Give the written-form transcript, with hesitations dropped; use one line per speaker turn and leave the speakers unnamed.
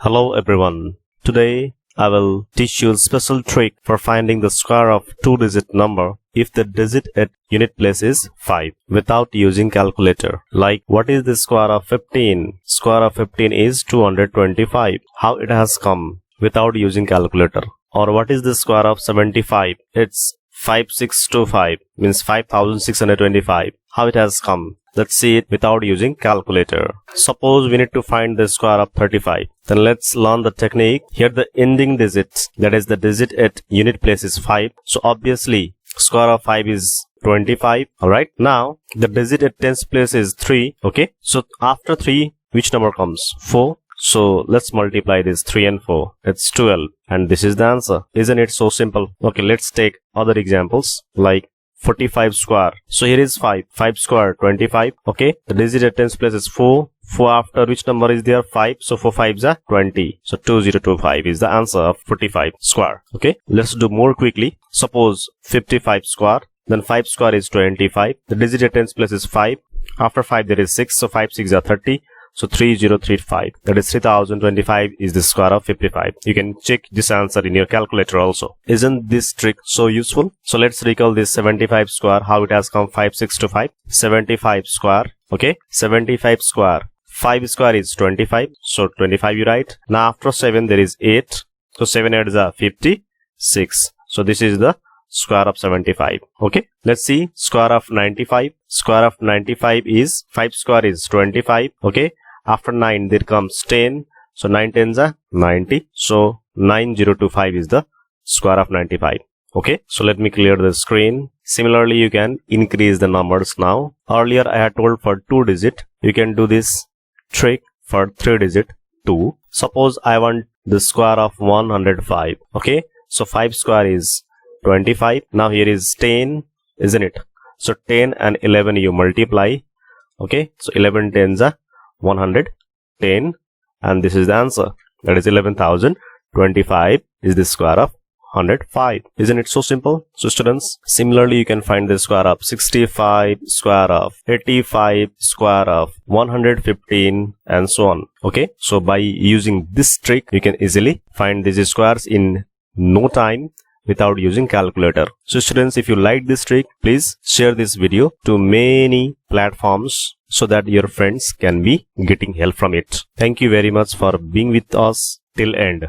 Hello everyone. Today I will teach you a special trick for finding the square of two-digit number if the digit at unit place is 5 without using calculator. Like, what is the square of 15? Square of 15 is 225. How it has come without using calculator? Or what is the square of 75? It's 5625, means 5625. How it has come? Let's see it without using calculator. Suppose we need to find the square of 35. Then let's learn the technique. Here the ending digits, that is the digit at unit place, is 5. So obviously square of 5 is 25. Alright. Now the digit at tens place is 3. Okay. So after 3, which number comes? 4. So let's multiply this 3 and 4. It's 12. And this is the answer. Isn't it so simple? Okay, let's take other examples like 45 square. So here is 5. 5 square, 25. Okay. The digit at tens place is 4. 4 after which number is there? 5. So 4 5s are 20. So 2025 is the answer of 45 square. Okay. Let's do more quickly. Suppose 55 square. Then 5 square is 25. The digit at tens place is 5. After 5 there is 6. So 5 6 are 30. So 3035, that is 3025 is the square of 55. You can check this answer in your calculator also. Isn't this trick so useful? So let's recall this 75 square, how it has come 5625. 75 square, okay, 75 square. 5 square is 25, so 25 you write. Now after 7 there is 8, so 7 8s are 56. So this is the square of 75. Okay, let's see square of 95. Square of 95 is 5 square is 25. Okay, after 9 there comes 10. So 9 tens are 90. So 9025 is the square of 95. Okay, so let me clear the screen. Similarly, you can increase the numbers now. Earlier I had told for 2 digit. You can do this trick for 3 digit 2. Suppose I want the square of 105. Okay, so 5 square is 25. Now here is 10, isn't it? So 10 and 11 you multiply. Okay, so 11 tens are 110, and this is the answer. That is 11,025 is the square of 105. Isn't it so simple? So students, similarly you can find the square of 65, square of 85, square of 115, and so on. Okay, so by using this trick you can easily find these squares in no time without using calculator. So students, if you like this trick, please share this video to many platforms so that your friends can be getting help from it. Thank you very much for being with us till end.